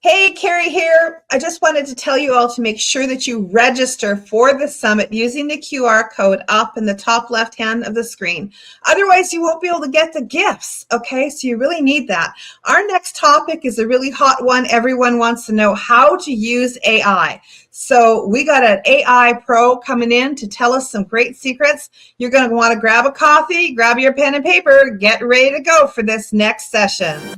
Hey, Kerry here. I just wanted to tell you all to make sure that you register for the summit using the QR code up in the top left hand of the screen. Otherwise, you won't be able to get the gifts, okay? So you really need that. Our next topic is a really hot one. Everyone wants to know how to use AI. So we got an AI pro coming in to tell us some great secrets. You're going to want to grab a coffee, grab your pen and paper, get ready to go for this next session.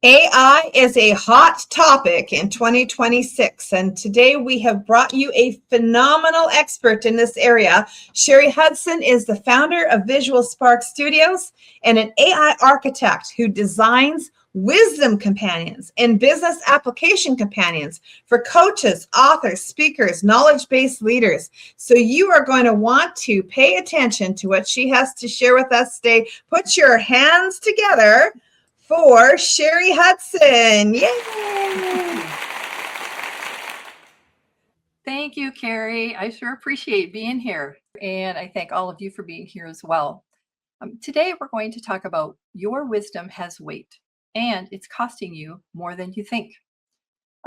AI is a hot topic in 2026, and today we have brought you a phenomenal expert in this area. Shari Hudson is the founder of Visual Spark Studios and an AI architect who designs wisdom companions and business application companions for coaches, authors, speakers, knowledge-based leaders. So you are going to want to pay attention to what she has to share with us today. Put your hands together for Shari Hudson. Yay! Thank you, Kerry. I sure appreciate being here. And I thank all of you for being here as well. Today, we're going to talk about your wisdom has weight and it's costing you more than you think.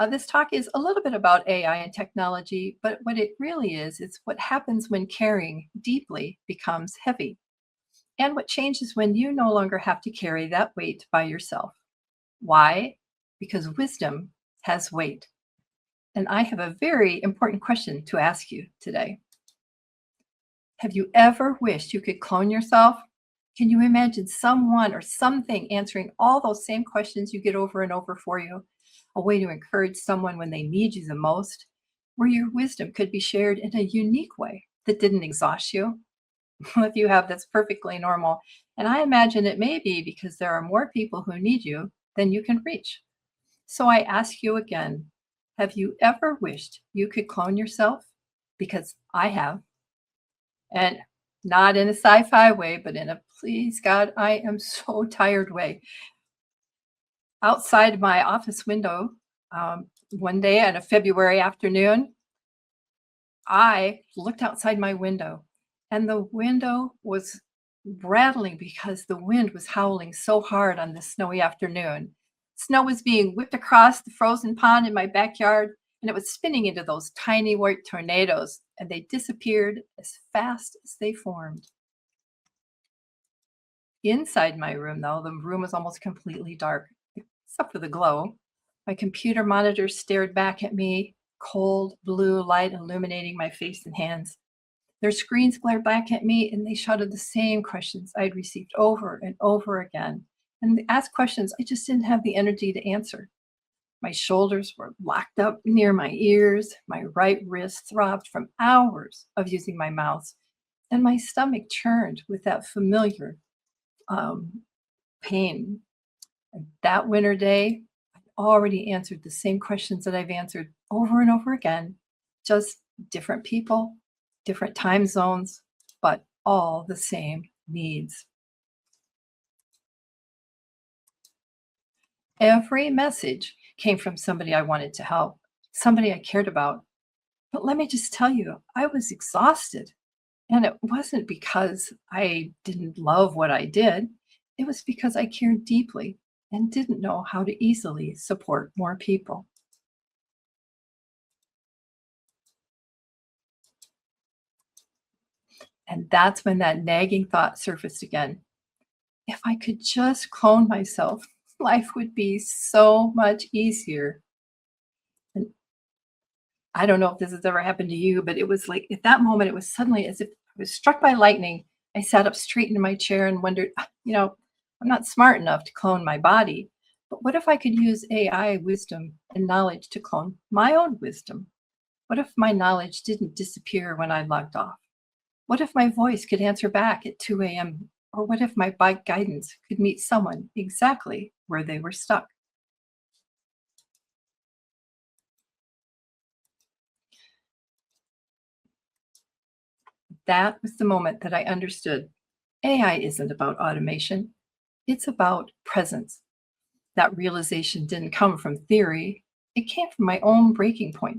This talk is a little bit about AI and technology, but what it really is, it's what happens when caring deeply becomes heavy. And what changes when you no longer have to carry that weight by yourself. Why? Because wisdom has weight. And I have a very important question to ask you today. Have you ever wished you could clone yourself? Can you imagine someone or something answering all those same questions you get over and over for you? A way to encourage someone when they need you the most, where your wisdom could be shared in a unique way that didn't exhaust you? If you have, that's perfectly normal. And I imagine it may be because there are more people who need you than you can reach. So I ask you again, have you ever wished you could clone yourself? Because I have. And not in a sci-fi way, but in a please God, I am so tired way. Outside my office window, one day on a February afternoon, I looked outside my window. And the window was rattling because the wind was howling so hard on this snowy afternoon. Snow was being whipped across the frozen pond in my backyard, and it was spinning into those tiny white tornadoes, and they disappeared as fast as they formed. Inside my room, though, the room was almost completely dark, except for the glow. My computer monitor stared back at me, cold blue light illuminating my face and hands. Their screens glared back at me and they shouted the same questions I'd received over and over again. And they asked questions I just didn't have the energy to answer. My shoulders were locked up near my ears. My right wrist throbbed from hours of using my mouse. And my stomach churned with that familiar pain. And that winter day, I already answered the same questions that I've answered over and over again, just different people, different time zones, but all the same needs. Every message came from somebody I wanted to help, somebody I cared about. But let me just tell you, I was exhausted. And it wasn't because I didn't love what I did. It was because I cared deeply and didn't know how to easily support more people. And that's when that nagging thought surfaced again. If I could just clone myself, life would be so much easier. And I don't know if this has ever happened to you, but it was like at that moment, it was suddenly as if I was struck by lightning. I sat up straight in my chair and wondered, I'm not smart enough to clone my body, but what if I could use AI wisdom and knowledge to clone my own wisdom? What if my knowledge didn't disappear when I logged off? What if my voice could answer back at 2 a.m.? Or what if my bike guidance could meet someone exactly where they were stuck? That was the moment that I understood AI isn't about automation. It's about presence. That realization didn't come from theory. It came from my own breaking point.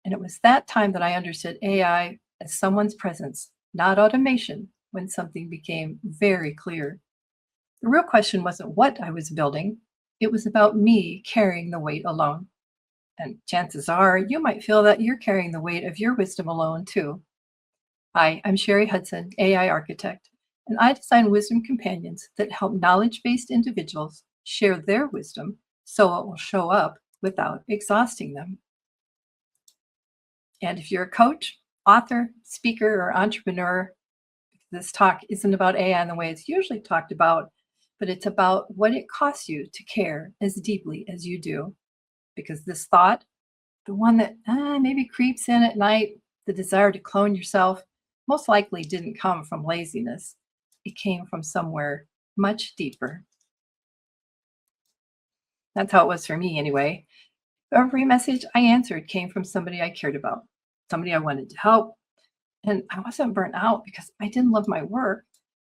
And it was that time that I understood AI as someone's presence, not automation, when something became very clear. The real question wasn't what I was building, it was about me carrying the weight alone. And chances are you might feel that you're carrying the weight of your wisdom alone too. Hi, I'm Shari Hudson, AI architect, and I design wisdom companions that help knowledge based individuals share their wisdom so it will show up without exhausting them. And if you're a coach, author, speaker, or entrepreneur, this talk isn't about AI in the way it's usually talked about, but it's about what it costs you to care as deeply as you do. Because this thought, the one that maybe creeps in at night, the desire to clone yourself, most likely didn't come from laziness. It came from somewhere much deeper. That's how it was for me anyway. Every message I answered came from somebody I cared about, somebody I wanted to help. And I wasn't burnt out because I didn't love my work.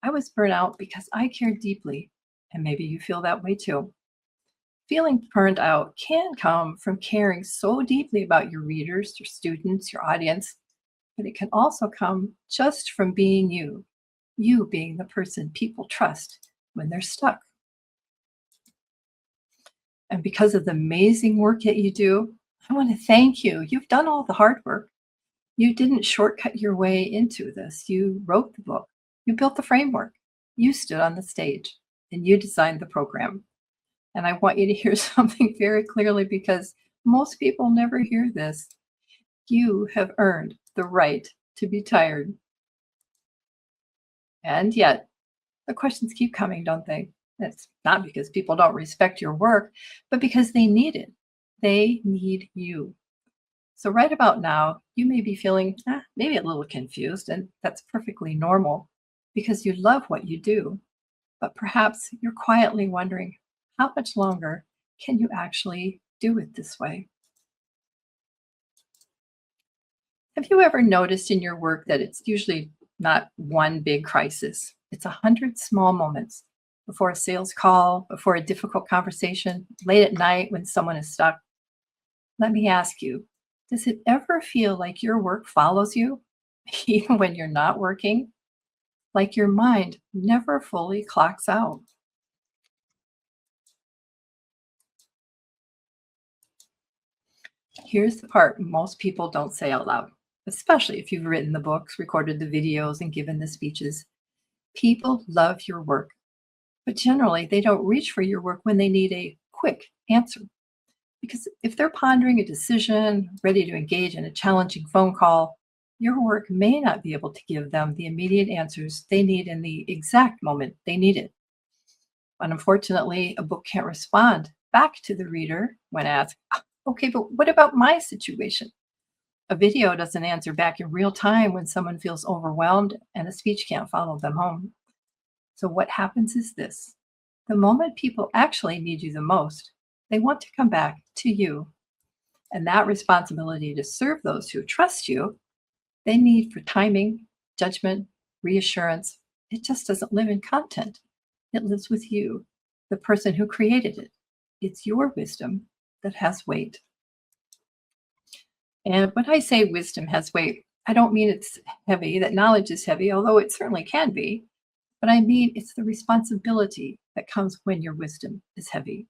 I was burnt out because I cared deeply. And maybe you feel that way too. Feeling burned out can come from caring so deeply about your readers, your students, your audience, but it can also come just from being you being the person people trust when they're stuck. And because of the amazing work that you do, I want to thank you. You've done all the hard work. You didn't shortcut your way into this. You wrote the book. You built the framework. You stood on the stage and you designed the program. And I want you to hear something very clearly because most people never hear this. You have earned the right to be tired. And yet, the questions keep coming, don't they? It's not because people don't respect your work, but because they need it. They need you. So right about now, you may be feeling maybe a little confused, and that's perfectly normal because you love what you do. But perhaps you're quietly wondering, how much longer can you actually do it this way? Have you ever noticed in your work that it's usually not one big crisis? It's 100 small moments before a sales call, before a difficult conversation, late at night when someone is stuck. Let me ask you, does it ever feel like your work follows you, even when you're not working? Like your mind never fully clocks out? Here's the part most people don't say out loud, especially if you've written the books, recorded the videos, and given the speeches. People love your work, but generally they don't reach for your work when they need a quick answer. Because if they're pondering a decision, ready to engage in a challenging phone call, your work may not be able to give them the immediate answers they need in the exact moment they need it. And unfortunately, a book can't respond back to the reader when asked, okay, but what about my situation? A video doesn't answer back in real time when someone feels overwhelmed and a speech can't follow them home. So what happens is this. The moment people actually need you the most, they want to come back to you. And that responsibility to serve those who trust you, they need for timing, judgment, reassurance. It just doesn't live in content. It lives with you, the person who created it. It's your wisdom that has weight. And when I say wisdom has weight, I don't mean it's heavy, that knowledge is heavy, although it certainly can be. But I mean it's the responsibility that comes when your wisdom is heavy.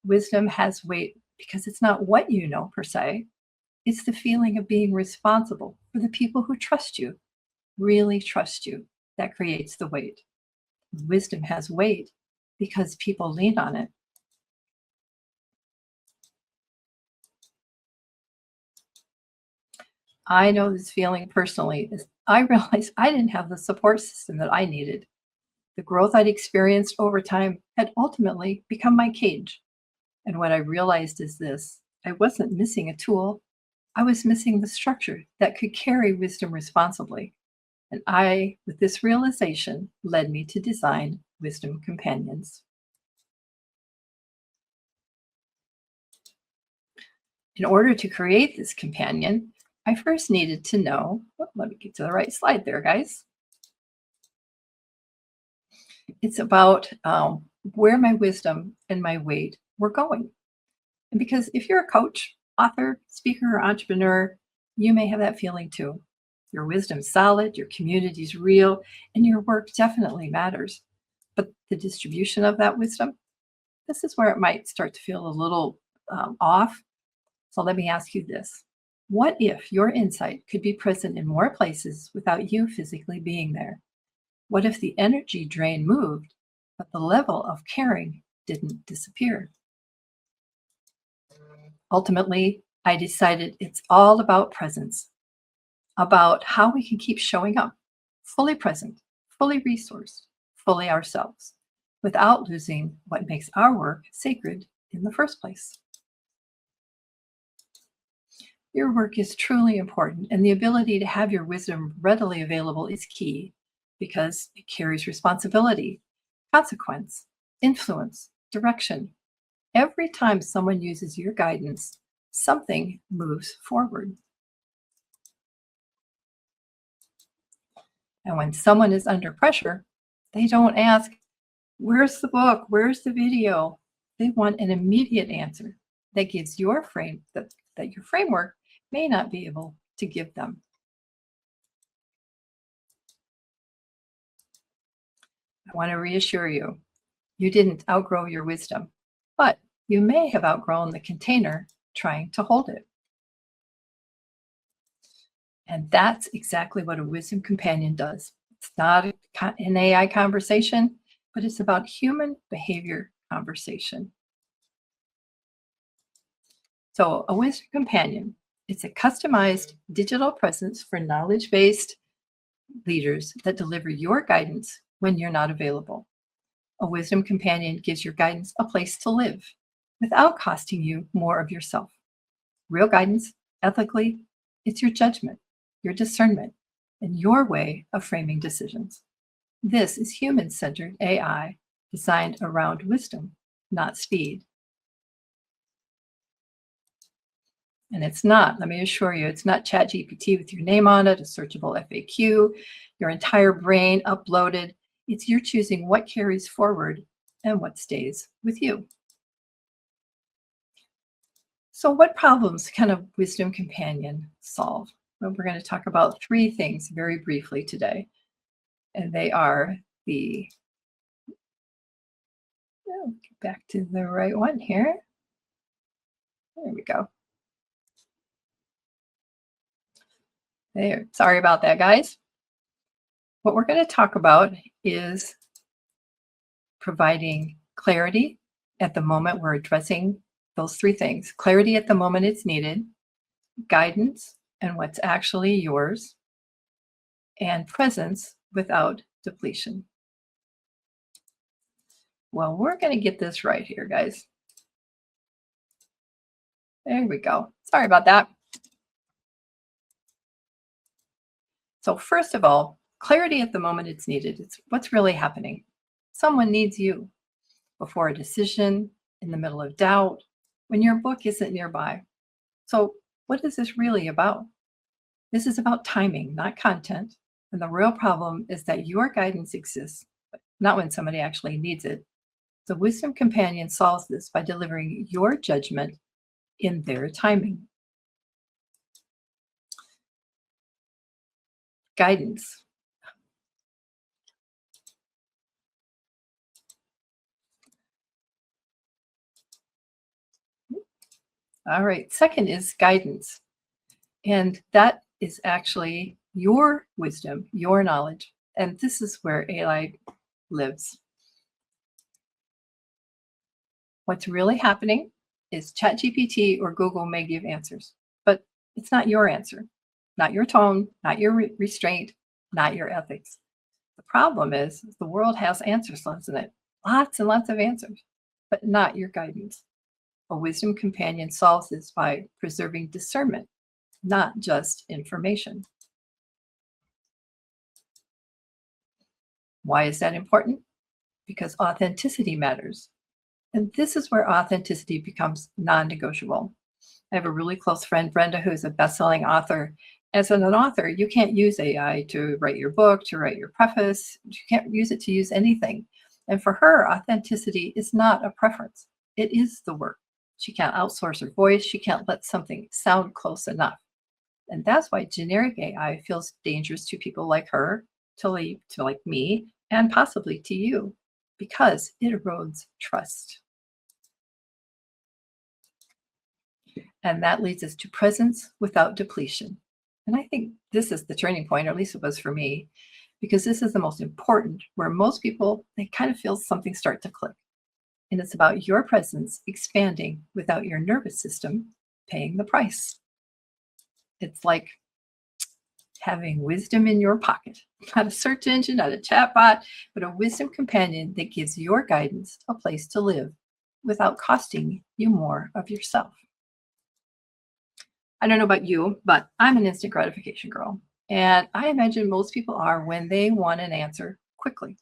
Wisdom has weight because it's not what you know per se. It's the feeling of being responsible for the people who trust you, really trust you, that creates the weight. Wisdom has weight because people lean on it. I know this feeling personally. I realized I didn't have the support system that I needed. The growth I'd experienced over time had ultimately become my cage. And what I realized is this: I wasn't missing a tool, I was missing the structure that could carry wisdom responsibly. And with this realization, led me to design Wisdom Companions. In order to create this companion, I first needed to know, let me get to the right slide there, guys. It's about where my wisdom and my weight were going. And because if you're a coach, author, speaker, or entrepreneur, you may have that feeling too. Your wisdom's solid, your community's real, and your work definitely matters. But the distribution of that wisdom, this is where it might start to feel a little off. So let me ask you this. What if your insight could be present in more places without you physically being there? What if the energy drain moved, but the level of caring didn't disappear? Ultimately, I decided it's all about presence, about how we can keep showing up, fully present, fully resourced, fully ourselves, without losing what makes our work sacred in the first place. Your work is truly important, and the ability to have your wisdom readily available is key because it carries responsibility, consequence, influence, direction. Every time someone uses your guidance, something moves forward. And when someone is under pressure, they don't ask, "Where's the book? Where's the video?" They want an immediate answer that gives your that your framework may not be able to give them. I want to reassure you, you didn't outgrow your wisdom, but you may have outgrown the container trying to hold it. And that's exactly what a wisdom companion does. It's not an AI conversation, but it's about human behavior conversation. So a wisdom companion, it's a customized digital presence for knowledge-based leaders that deliver your guidance when you're not available. A wisdom companion gives your guidance a place to live without costing you more of yourself. Real guidance, ethically, it's your judgment, your discernment, and your way of framing decisions. This is human-centered AI designed around wisdom, not speed. And it's not, let me assure you, it's not ChatGPT with your name on it, a searchable FAQ, your entire brain uploaded. It's you're choosing what carries forward and what stays with you. So what problems can a wisdom companion solve? Well, we're going to talk about three things very briefly today. And they are get back to the right one here. There we go. There, sorry about that, guys. What we're going to talk about is providing clarity at the moment we're addressing those three things. Clarity at the moment it's needed, guidance and what's actually yours, and presence without depletion. Well, we're going to get this right here, guys. There we go. Sorry about that. So first of all, clarity at the moment it's needed. It's what's really happening. Someone needs you before a decision, in the middle of doubt, when your book isn't nearby. So what is this really about? This is about timing, not content. And the real problem is that your guidance exists, but not when somebody actually needs it. The wisdom companion solves this by delivering your judgment in their timing. Guidance. All right, second is guidance. And that is actually your wisdom, your knowledge. And this is where AI lives. What's really happening is ChatGPT or Google may give answers, but it's not your answer, not your tone, not your restraint, not your ethics. The problem is the world has answers, doesn't it? Lots and lots of answers, but not your guidance. A wisdom companion solves this by preserving discernment, not just information. Why is that important? Because authenticity matters. And this is where authenticity becomes non-negotiable. I have a really close friend, Brenda, who's a best-selling author. As an author, you can't use AI to write your book, to write your preface. You can't use it to use anything. And for her, authenticity is not a preference. It is the work. She can't outsource her voice. She can't let something sound close enough. And that's why generic AI feels dangerous to people like her, to like me, and possibly to you, because it erodes trust. And that leads us to presence without depletion. And I think this is the turning point, or at least it was for me, because this is the most important, where most people, they kind of feel something start to click. And it's about your presence expanding without your nervous system paying the price. It's like having wisdom in your pocket, not a search engine, not a chatbot, but a wisdom companion that gives your guidance a place to live without costing you more of yourself. I don't know about you, but I'm an instant gratification girl. And I imagine most people are when they want an answer quickly.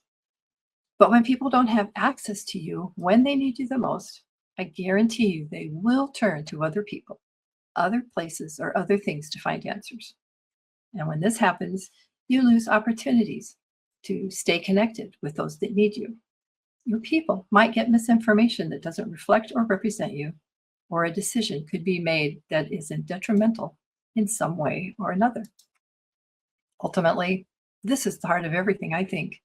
But when people don't have access to you when they need you the most, I guarantee you they will turn to other people, other places, or other things to find answers. And when this happens, you lose opportunities to stay connected with those that need you. Your people might get misinformation that doesn't reflect or represent you, or a decision could be made that isn't detrimental in some way or another. Ultimately, this is the heart of everything, I think.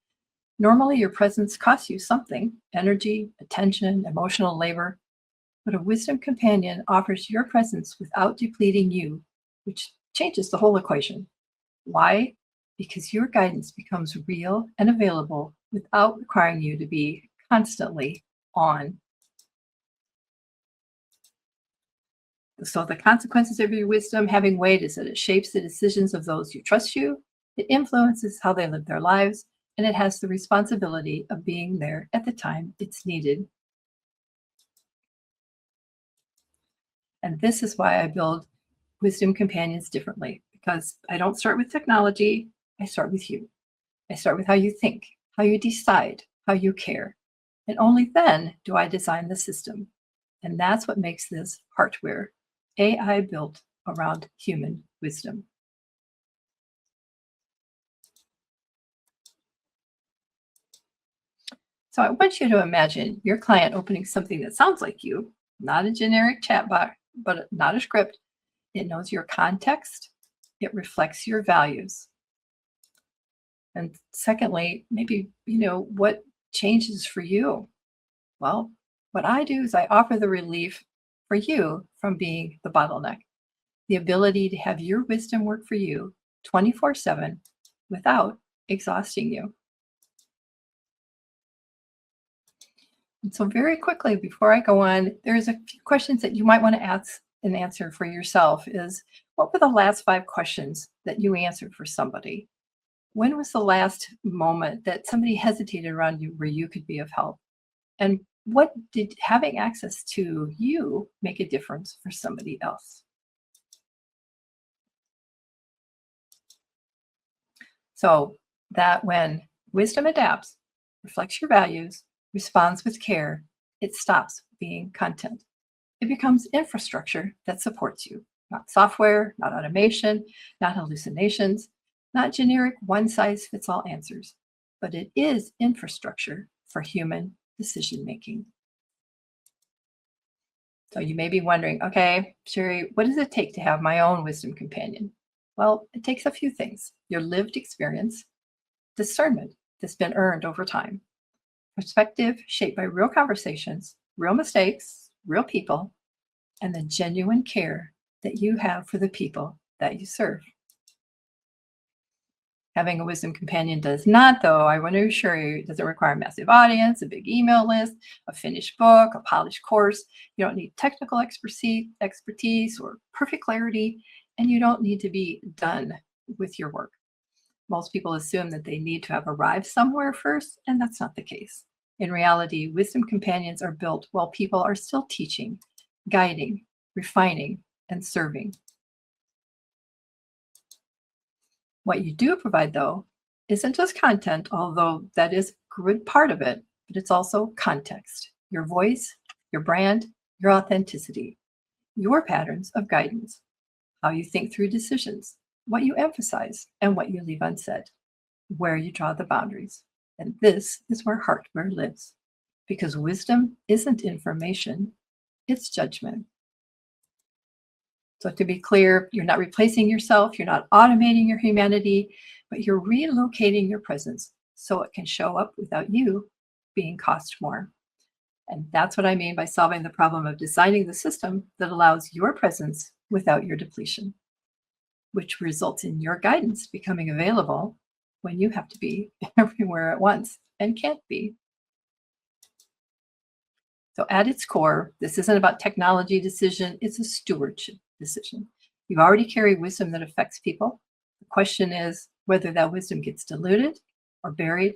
Normally, your presence costs you something: energy, attention, emotional labor. But a wisdom companion offers your presence without depleting you, which changes the whole equation. Why? Because your guidance becomes real and available without requiring you to be constantly on. So the consequences of your wisdom having weight is that it shapes the decisions of those who trust you, it influences how they live their lives, and it has the responsibility of being there at the time it's needed. And this is why I build wisdom companions differently, because I don't start with technology, I start with you. I start with how you think, how you decide, how you care. And only then do I design the system. And that's what makes this hardware AI built around human wisdom. So I want you to imagine your client opening something that sounds like you, not a generic chatbot, but not a script. It knows your context. It reflects your values. And secondly, maybe, what changes for you? Well, what I do is I offer the relief for you from being the bottleneck, the ability to have your wisdom work for you 24/7 without exhausting you. And so very quickly, before I go on, there's a few questions that you might want to ask and answer for yourself is, what were the last 5 questions that you answered for somebody? When was the last moment that somebody hesitated around you where you could be of help? And what did having access to you make a difference for somebody else? So that when wisdom adapts, reflects your values, responds with care, it stops being content. It becomes infrastructure that supports you, not software, not automation, not hallucinations, not generic one-size-fits-all answers, but it is infrastructure for human decision making. So you may be wondering, okay, Shari, what does it take to have my own wisdom companion? Well, it takes a few things: your lived experience, discernment that's been earned over time, perspective shaped by real conversations, real mistakes, real people, and the genuine care that you have for the people that you serve. Having a wisdom companion does not, though, I want to assure you, it doesn't require a massive audience, a big email list, a finished book, a polished course. You don't need technical expertise or perfect clarity, and you don't need to be done with your work. Most people assume that they need to have arrived somewhere first, and that's not the case. In reality, wisdom companions are built while people are still teaching, guiding, refining, and serving. What you do provide, though, isn't just content, although that is a good part of it, but it's also context, your voice, your brand, your authenticity, your patterns of guidance, how you think through decisions, what you emphasize, and what you leave unsaid, where you draw the boundaries. And this is where hardware lives, because wisdom isn't information, it's judgment. So to be clear, you're not replacing yourself, you're not automating your humanity, but you're relocating your presence so it can show up without you being cost more. And that's what I mean by solving the problem of designing the system that allows your presence without your depletion, which results in your guidance becoming available when you have to be everywhere at once and can't be. So at its core, this isn't about technology decision, it's a stewardship decision. You already carry wisdom that affects people. The question is whether that wisdom gets diluted or buried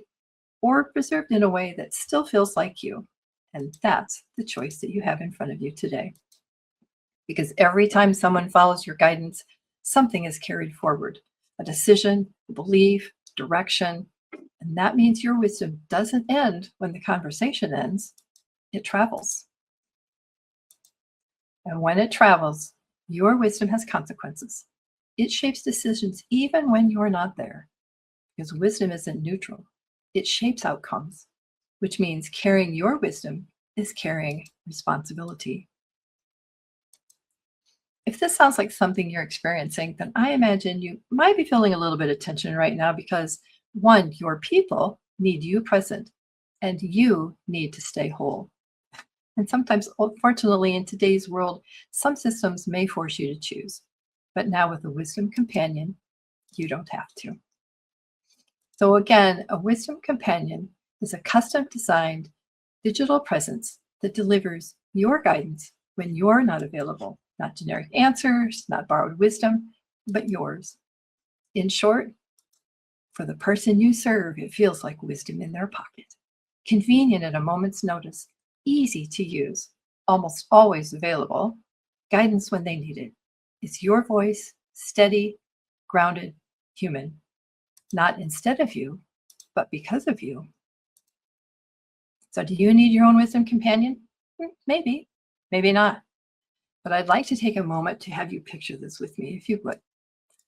or preserved in a way that still feels like you. And that's the choice that you have in front of you today. Because every time someone follows your guidance, something is carried forward, a decision, a belief, direction. And that means your wisdom doesn't end when the conversation ends. It travels. And when it travels, your wisdom has consequences. It shapes decisions even when you're not there, because wisdom isn't neutral. It shapes outcomes, which means carrying your wisdom is carrying responsibility. If this sounds like something you're experiencing, then I imagine you might be feeling a little bit of tension right now because, one, your people need you present and you need to stay whole. And sometimes, unfortunately, in today's world, some systems may force you to choose. But now with a wisdom companion, you don't have to. So again, a wisdom companion is a custom designed digital presence that delivers your guidance when you're not available. Not generic answers, not borrowed wisdom, but yours. In short, for the person you serve, it feels like wisdom in their pocket. Convenient at a moment's notice, easy to use, almost always available, guidance when they need it. It's your voice, steady, grounded, human. Not instead of you, but because of you. So do you need your own wisdom companion? Maybe, maybe not. But I'd like to take a moment to have you picture this with me, if you would.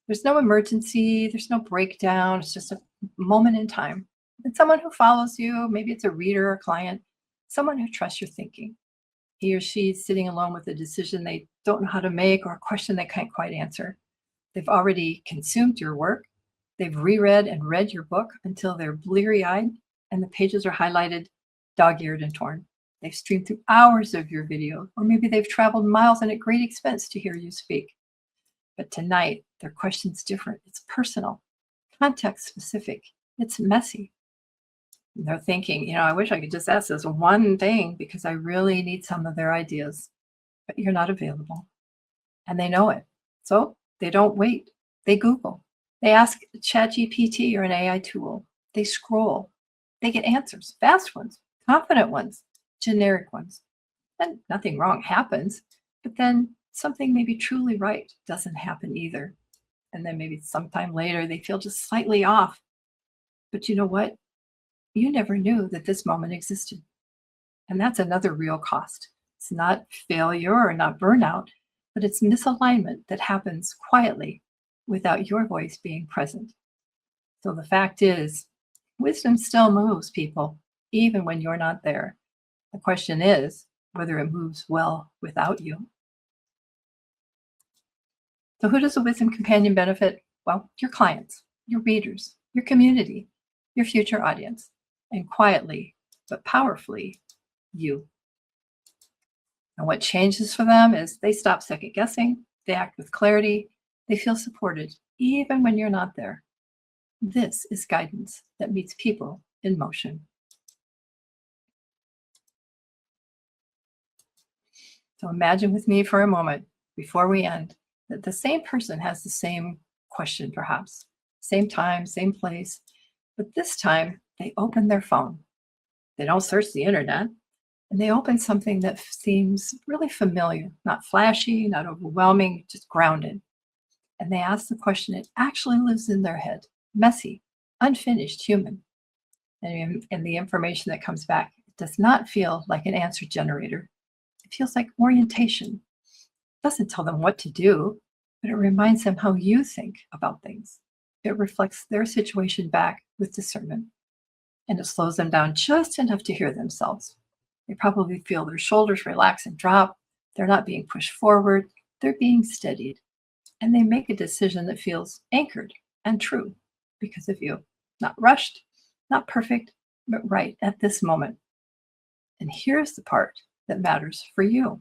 There's no emergency, there's no breakdown, it's just a moment in time. And someone who follows you, maybe it's a reader or client, someone who trusts your thinking. He or she is sitting alone with a decision they don't know how to make or a question they can't quite answer. They've already consumed your work. They've reread and read your book until they're bleary-eyed and the pages are highlighted, dog-eared, and torn. They've streamed through hours of your video, or maybe they've traveled miles and at great expense to hear you speak. But tonight, their question's different. It's personal, context specific. It's messy. And they're thinking, I wish I could just ask this one thing because I really need some of their ideas. But you're not available. And they know it. So they don't wait. They Google. They ask ChatGPT or an AI tool. They scroll. They get answers, fast ones, confident ones, generic ones. And nothing wrong happens, but then something maybe truly right doesn't happen either. And then maybe sometime later they feel just slightly off. But you know what? You never knew that this moment existed. And that's another real cost. It's not failure or not burnout, but it's misalignment that happens quietly without your voice being present. So the fact is, wisdom still moves people, even when you're not there. The question is whether it moves well without you. So who does a wisdom companion benefit? Well, your clients, your readers, your community, your future audience, and quietly but powerfully, you. And what changes for them is they stop second guessing, they act with clarity, they feel supported even when you're not there. This is guidance that meets people in motion. So imagine with me for a moment, before we end, that the same person has the same question perhaps, same time, same place, but this time they open their phone. They don't search the internet, and they open something that seems really familiar, not flashy, not overwhelming, just grounded. And they ask the question that actually lives in their head, messy, unfinished, human. And the information that comes back does not feel like an answer generator. It feels like orientation. It doesn't tell them what to do, but it reminds them how you think about things. It reflects their situation back with discernment. And it slows them down just enough to hear themselves. They probably feel their shoulders relax and drop, They're not being pushed forward, they're being steadied. And they make a decision that feels anchored and true because of you. Not rushed, not perfect, but right at this moment. And here's the part that matters for you.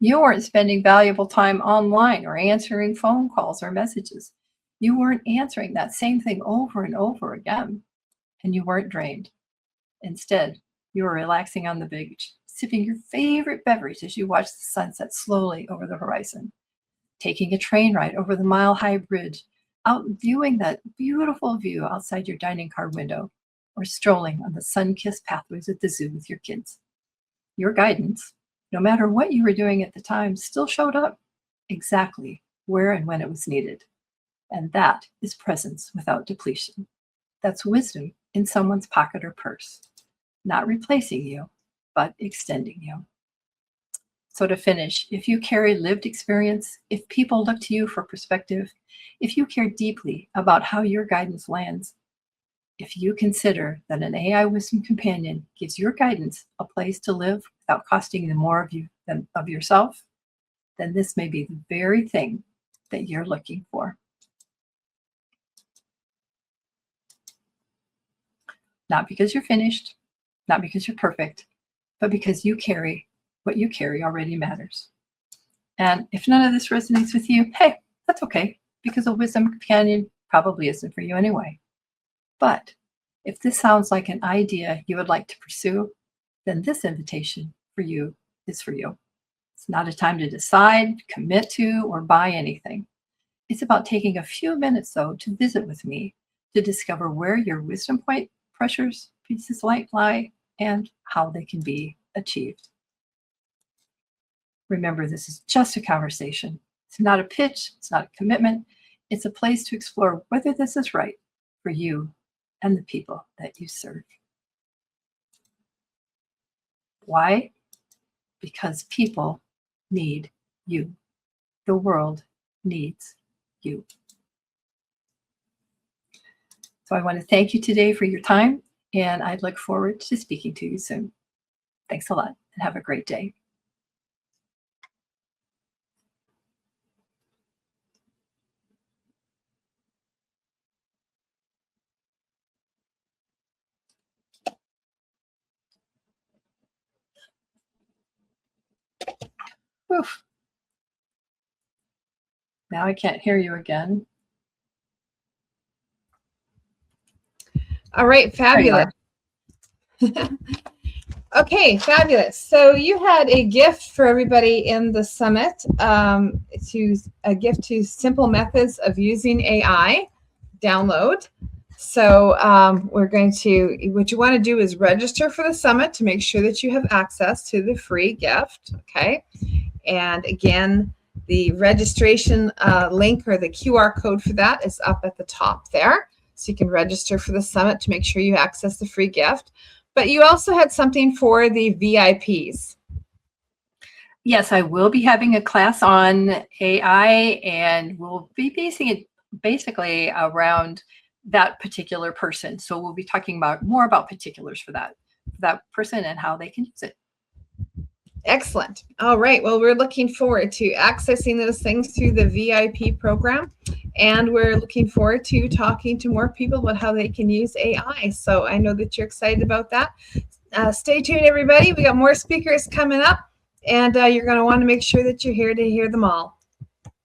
You weren't spending valuable time online or answering phone calls or messages. You weren't answering that same thing over and over again, and you weren't drained. Instead, you were relaxing on the beach, sipping your favorite beverage as you watched the sunset slowly over the horizon, taking a train ride over the mile-high bridge, out viewing that beautiful view outside your dining car window, or strolling on the sun-kissed pathways at the zoo with your kids. Your guidance, no matter what you were doing at the time, still showed up exactly where and when it was needed. And that is presence without depletion. That's wisdom in someone's pocket or purse, not replacing you, but extending you. So to finish, if you carry lived experience, if people look to you for perspective, if you care deeply about how your guidance lands, if you consider that an AI wisdom companion gives your guidance a place to live without costing you more of you than of yourself, then this may be the very thing that you're looking for. Not because you're finished, not because you're perfect, but because you carry what you carry already matters. And if none of this resonates with you, hey, that's okay, because a wisdom companion probably isn't for you anyway. But if this sounds like an idea you would like to pursue, then this invitation for you is for you. It's not a time to decide, commit to, or buy anything. It's about taking a few minutes, though, to visit with me to discover where your wisdom point pressures, pieces lie, and how they can be achieved. Remember, this is just a conversation. It's not a pitch, it's not a commitment. It's a place to explore whether this is right for you and the people that you serve. Why? Because people need you. The world needs you. So I want to thank you today for your time, and I look forward to speaking to you soon. Thanks a lot, and have a great day. Oof. Now I can't hear you again. All right, fabulous. Okay, fabulous. So you had a gift for everybody in the summit, a gift to Simple Methods of Using AI download. So we're going to, what you want to do is register for the summit to make sure that you have access to the free gift, okay? And again, the registration link or the QR code for that is up at the top there. So you can register for the summit to make sure you access the free gift. But you also had something for the VIPs. Yes, I will be having a class on AI, and we'll be basing it basically around that particular person. So we'll be talking about more about particulars for that person and how they can use it. Excellent. All right. Well, we're looking forward to accessing those things through the VIP program. And we're looking forward to talking to more people about how they can use AI. So I know that you're excited about that. Stay tuned, everybody. We got more speakers coming up, and you're going to want to make sure that you're here to hear them all.